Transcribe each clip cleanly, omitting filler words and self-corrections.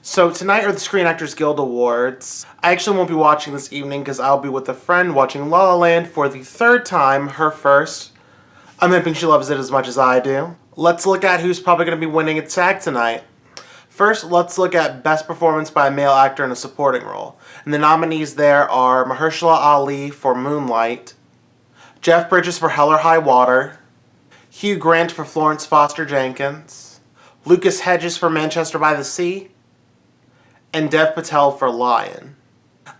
So tonight are the Screen Actors Guild Awards. I actually won't be watching this evening because I'll be with a friend watching La La Land for the third time, her first. I'm hoping she loves it as much as I do. Let's look at who's probably going to be winning at SAG tonight. First, let's look at Best Performance by a Male Actor in a Supporting Role. And the nominees there are Mahershala Ali for Moonlight, Jeff Bridges for Hell or High Water, Hugh Grant for Florence Foster Jenkins, Lucas Hedges for Manchester by the Sea, and Dev Patel for Lion.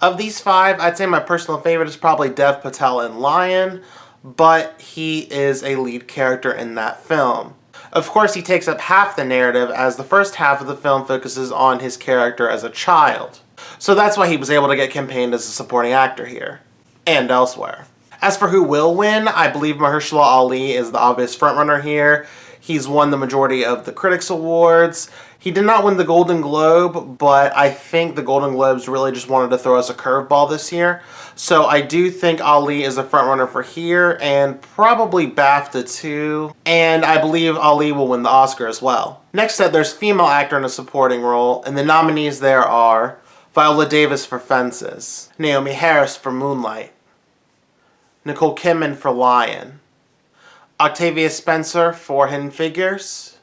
Of these five, I'd say my personal favorite is probably Dev Patel in Lion, but he is a lead character in that film. Of course, he takes up half the narrative, as the first half of the film focuses on his character as a child. So that's why he was able to get campaigned as a supporting actor here, and elsewhere. As for who will win, I believe Mahershala Ali is the obvious frontrunner here. He's won the majority of the Critics' Awards. He did not win the Golden Globe, but I think the Golden Globes really just wanted to throw us a curveball this year. So I do think Ali is a frontrunner for here, and probably BAFTA too. And I believe Ali will win the Oscar as well. Next up, there's Female Actor in a Supporting Role, and the nominees there are Viola Davis for Fences, Naomi Harris for Moonlight, Nicole Kidman for Lion, Octavia Spencer for Hidden Figures,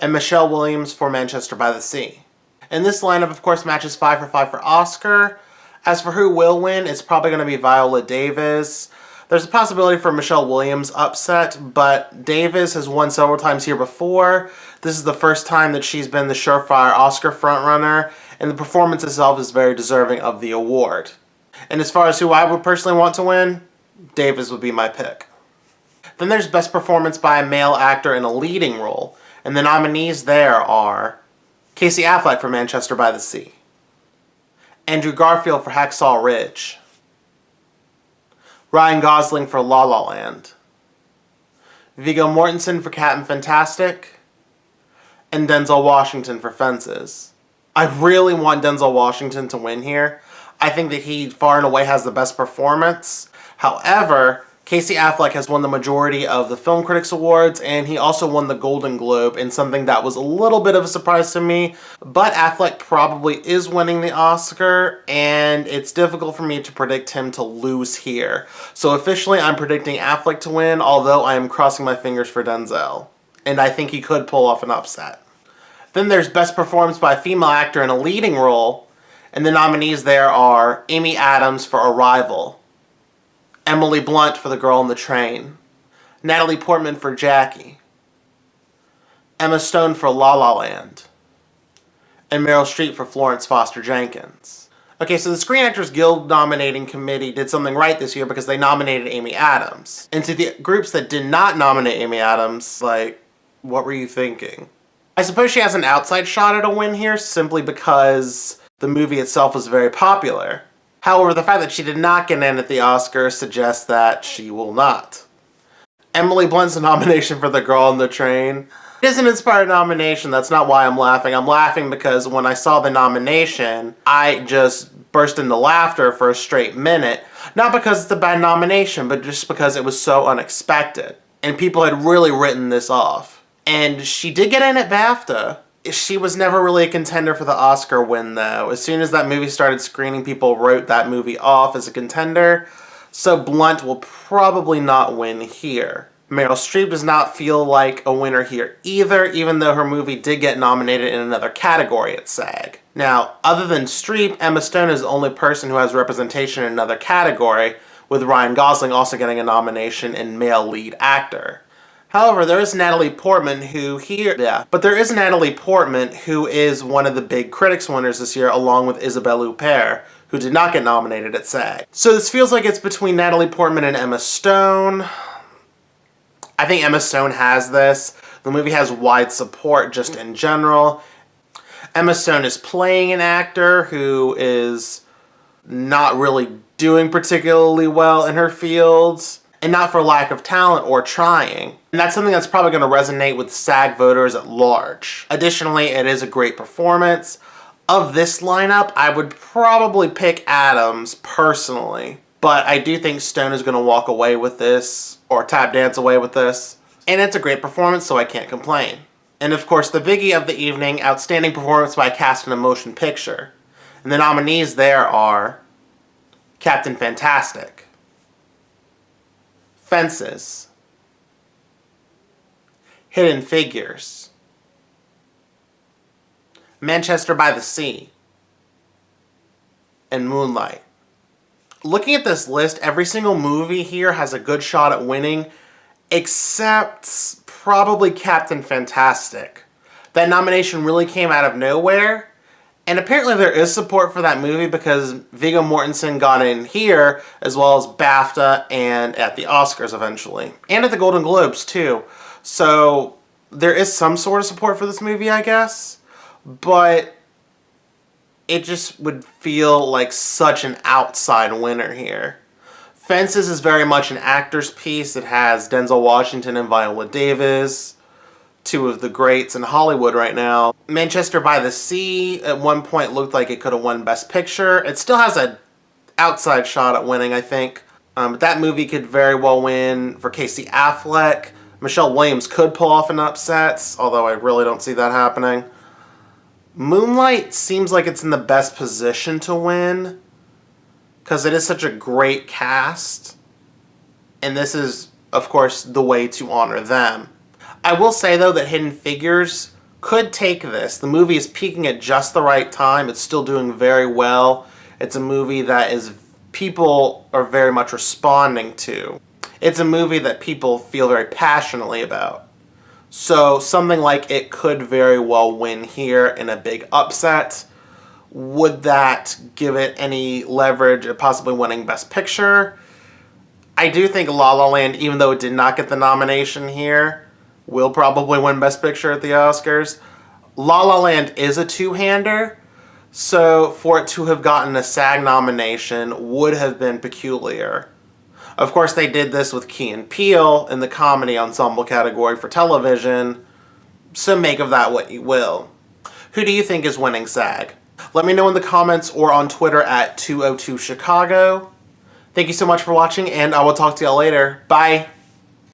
and Michelle Williams for Manchester by the Sea. And this lineup, of course, matches 5 for 5 for Oscar. As for who will win, it's probably going to be Viola Davis. There's a possibility for Michelle Williams' upset, but Davis has won several times here before. This is the first time that she's been the surefire Oscar frontrunner, and the performance itself is very deserving of the award. And as far as who I would personally want to win, Davis would be my pick. Then there's Best Performance by a Male Actor in a Leading Role, and the nominees there are Casey Affleck for Manchester by the Sea, Andrew Garfield for Hacksaw Ridge, Ryan Gosling for La La Land, Viggo Mortensen for Captain Fantastic, and Denzel Washington for Fences. I really want Denzel Washington to win here. I think that he far and away has the best performance. However, Casey Affleck has won the majority of the Film Critics Awards, and he also won the Golden Globe in something that was a little bit of a surprise to me. But Affleck probably is winning the Oscar, and it's difficult for me to predict him to lose here. So officially, I'm predicting Affleck to win, although I am crossing my fingers for Denzel. And I think he could pull off an upset. Then there's Best Performance by a Female Actor in a Leading Role, and the nominees there are Amy Adams for Arrival, Emily Blunt for The Girl on the Train, Natalie Portman for Jackie, Emma Stone for La La Land, and Meryl Streep for Florence Foster Jenkins. Okay, so the Screen Actors Guild nominating committee did something right this year because they nominated Amy Adams. And to the groups that did not nominate Amy Adams, like, what were you thinking? I suppose she has an outside shot at a win here simply because the movie itself was very popular. However, the fact that she did not get in at the Oscars suggests that she will not. Emily Blunt's nomination for The Girl on the Train. It is an inspired nomination. That's not why I'm laughing. I'm laughing because when I saw the nomination, I just burst into laughter for a straight minute. Not because it's a bad nomination, but just because it was so unexpected. And people had really written this off. And she did get in at BAFTA. She was never really a contender for the Oscar win, though. As soon as that movie started screening, people wrote that movie off as a contender. So Blunt will probably not win here. Meryl Streep does not feel like a winner here either, even though her movie did get nominated in another category at SAG. Now, other than Streep, Emma Stone is the only person who has representation in another category, with Ryan Gosling also getting a nomination in Male Lead Actor. However, there is Natalie Portman who is one of the big critics winners this year, along with Isabelle Huppert, who did not get nominated at SAG. So this feels like it's between Natalie Portman and Emma Stone. I think Emma Stone has this. The movie has wide support just in general. Emma Stone is playing an actor who is not really doing particularly well in her fields, and not for lack of talent or trying. And that's something that's probably going to resonate with SAG voters at large. Additionally, it is a great performance. Of this lineup, I would probably pick Adams personally, but I do think Stone is going to walk away with this, or tap dance away with this. And it's a great performance, so I can't complain. And of course, the biggie of the evening, outstanding performance by a cast in a motion picture. And the nominees there are Captain Fantastic, Fences, Hidden Figures, Manchester by the Sea, and Moonlight. Looking at this list, every single movie here has a good shot at winning, except probably Captain Fantastic. That nomination really came out of nowhere, and apparently there is support for that movie because Viggo Mortensen got in here, as well as BAFTA and at the Oscars eventually. And at the Golden Globes, too. So there is some sort of support for this movie, I guess. But it just would feel like such an outside winner here. Fences is very much an actor's piece. It has Denzel Washington and Viola Davis, two of the greats in Hollywood right now. Manchester by the Sea at one point looked like it could have won Best Picture. It still has an outside shot at winning, I think. But that movie could very well win for Casey Affleck. Michelle Williams could pull off an upset, although I really don't see that happening. Moonlight seems like it's in the best position to win because it is such a great cast. And this is, of course, the way to honor them. I will say, though, that Hidden Figures could take this. The movie is peaking at just the right time. It's still doing very well. It's a movie that people are very much responding to. It's a movie that people feel very passionately about. So something like it could very well win here in a big upset. Would that give it any leverage at possibly winning Best Picture? I do think La La Land, even though it did not get the nomination here, will probably win Best Picture at the Oscars. La La Land is a two-hander, so for it to have gotten a SAG nomination would have been peculiar. Of course, they did this with Key and Peele in the comedy ensemble category for television, so make of that what you will. Who do you think is winning SAG? Let me know in the comments or on Twitter at 202Chicago. Thank you so much for watching, and I will talk to y'all later. Bye!